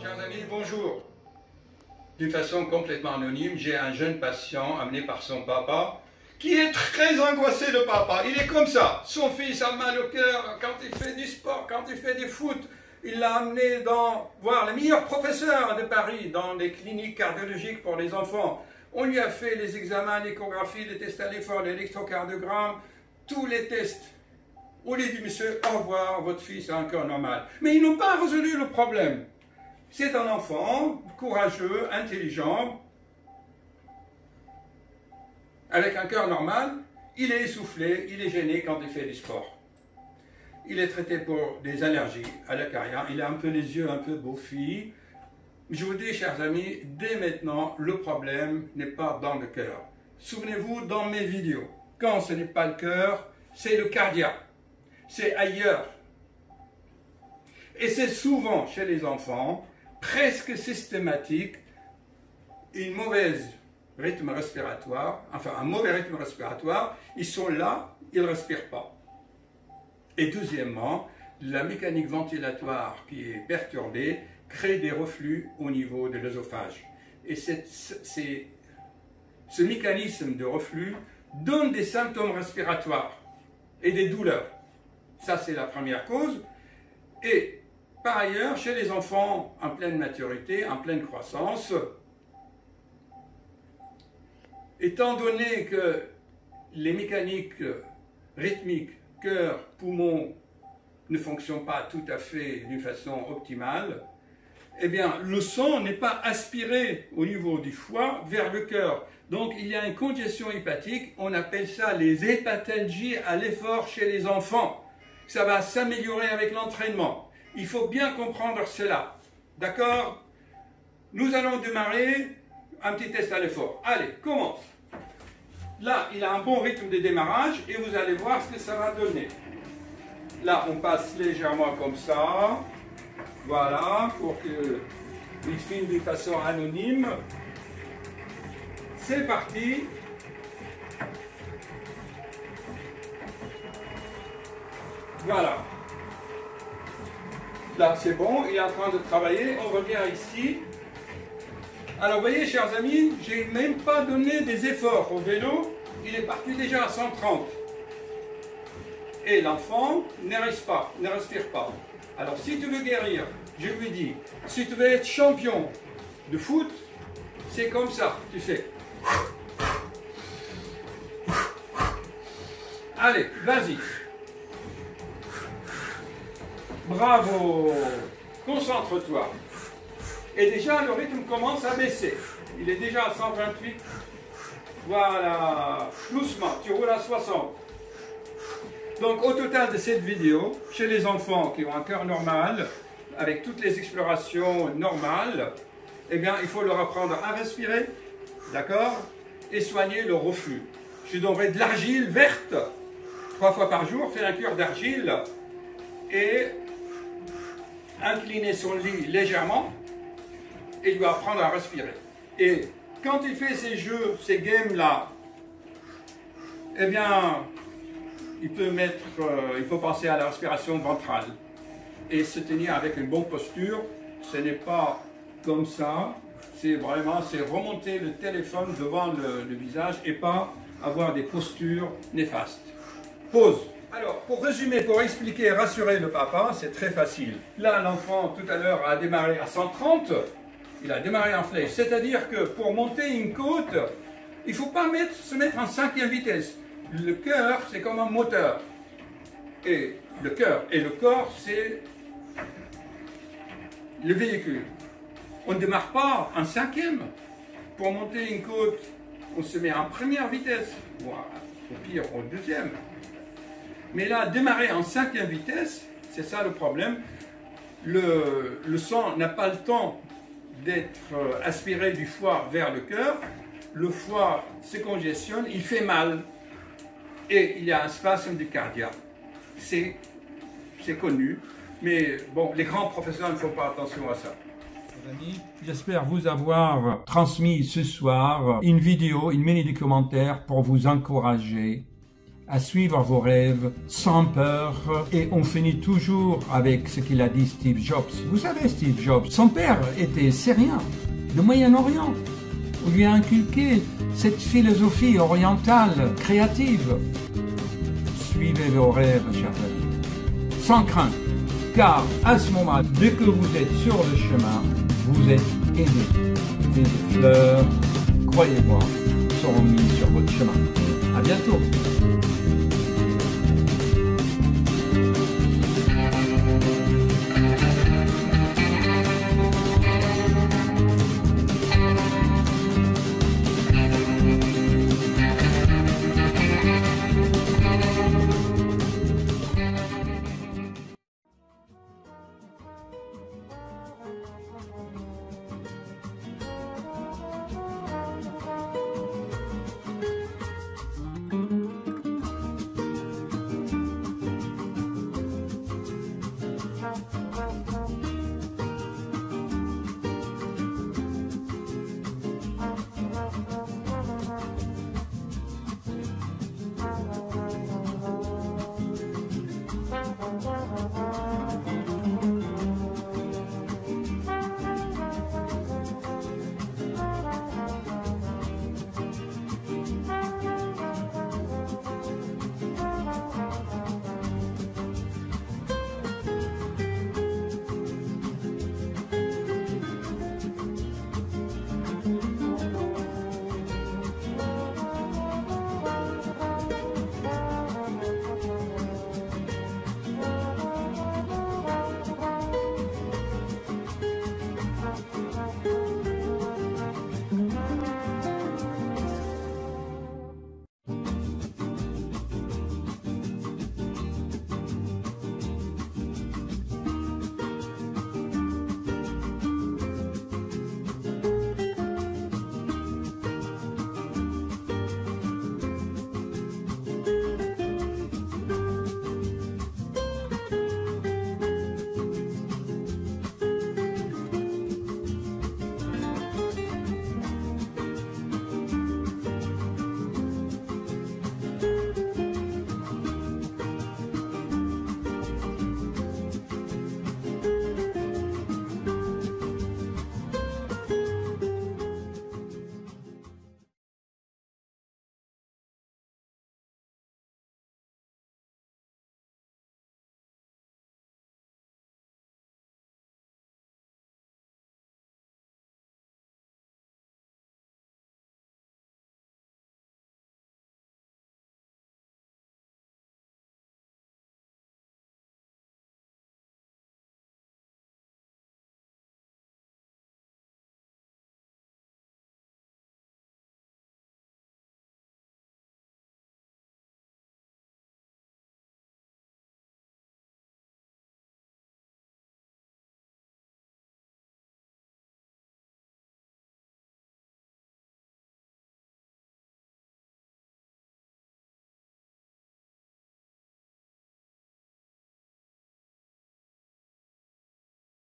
Chers amis, bonjour. D'une façon complètement anonyme, j'ai un jeune patient amené par son papa qui est très angoissé, le papa. Il est comme ça. Son fils a mal au cœur quand il fait du sport, quand il fait du foot. Il l'a amené voir les meilleurs professeurs de Paris dans des cliniques cardiologiques pour les enfants. On lui a fait les examens, l'échographie, les tests à l'effort, l'électrocardiogramme, tous les tests. On lui dit, monsieur, au revoir, votre fils a un cœur normal. Mais ils n'ont pas résolu le problème. C'est un enfant courageux, intelligent, avec un cœur normal. Il est essoufflé, il est gêné quand il fait du sport. Il est traité pour des allergies à l'acariens. Il a un peu les yeux un peu bouffis. Je vous dis, chers amis, dès maintenant, le problème n'est pas dans le cœur. Souvenez-vous, dans mes vidéos, quand ce n'est pas le cœur, c'est le cardiaque. C'est ailleurs. Et c'est souvent, chez les enfants, presque systématique, un mauvais rythme respiratoire. Ils sont là, ils ne respirent pas. Et deuxièmement, la mécanique ventilatoire qui est perturbée crée des reflux au niveau de l'œsophage. Et ce mécanisme de reflux donne des symptômes respiratoires et des douleurs. Ça, c'est la première cause. Et par ailleurs, chez les enfants en pleine maturité, en pleine croissance, étant donné que les mécaniques rythmiques, cœur, poumon, ne fonctionnent pas tout à fait d'une façon optimale, eh bien, le sang n'est pas aspiré au niveau du foie vers le cœur. Donc, il y a une congestion hépatique. On appelle ça les hépatalgies à l'effort chez les enfants. Ça va s'améliorer avec l'entraînement. Il faut bien comprendre cela. D'accord? Nous allons démarrer un petit test à l'effort. Allez, commence. Là, il a un bon rythme de démarrage et vous allez voir ce que ça va donner. Là, on passe légèrement comme ça. Voilà, pour qu'il filme de façon anonyme. C'est parti. Voilà. Là, c'est bon, il est en train de travailler. On revient ici. Alors, vous voyez, chers amis, je n'ai même pas donné des efforts au vélo. Il est parti déjà à 130. Et l'enfant ne respire pas. Alors, si tu veux guérir, je lui dis, si tu veux être champion de foot, c'est comme ça, tu fais. Allez, vas-y. Bravo. Concentre-toi. Et déjà, le rythme commence à baisser. Il est déjà à 128. Voilà. Doucement, tu roules à 60. Donc, au total de cette vidéo, chez les enfants qui ont un cœur normal, avec toutes les explorations normales, eh bien, il faut leur apprendre à respirer, d'accord? Et soigner le reflux. Je donnerai de l'argile verte 3 fois par jour, faire un cure d'argile et incliner son lit légèrement et lui apprendre à respirer. Et quand il fait ces jeux, ces games-là, eh bien, il faut penser à la respiration ventrale et se tenir avec une bonne posture. Ce n'est pas comme ça, c'est vraiment remonter le téléphone devant le visage et pas avoir des postures néfastes. Pause. Alors, pour résumer, pour expliquer et rassurer le papa, c'est très facile. Là, l'enfant, tout à l'heure, a démarré à 130. Il a démarré en flèche. C'est-à-dire que pour monter une côte, il ne faut pas se mettre en 5e vitesse. Le cœur, c'est comme un moteur. Et le cœur et le corps, c'est le véhicule. On ne démarre pas en 5e. Pour monter une côte, on se met en première vitesse, voire au pire en 2e. Mais là, démarrer en 5e vitesse, c'est ça le problème. Le sang n'a pas le temps d'être aspiré du foie vers le cœur. Le foie se congestionne, il fait mal. Et il y a un spasme du cardiaque. C'est connu. Mais bon, les grands professeurs ne font pas attention à ça. Amis, j'espère vous avoir transmis ce soir une vidéo, une mini documentaire pour vous encourager à suivre vos rêves sans peur. Et on finit toujours avec ce qu'il a dit Steve Jobs. Vous savez, Steve Jobs, son père était syrien, du Moyen-Orient. On lui a inculqué cette philosophie orientale créative. Suivez vos rêves, chers amis, sans crainte, car à ce moment, dès que vous êtes sur le chemin, vous êtes aidé. Des fleurs, croyez-moi, seront mises sur votre chemin. À bientôt.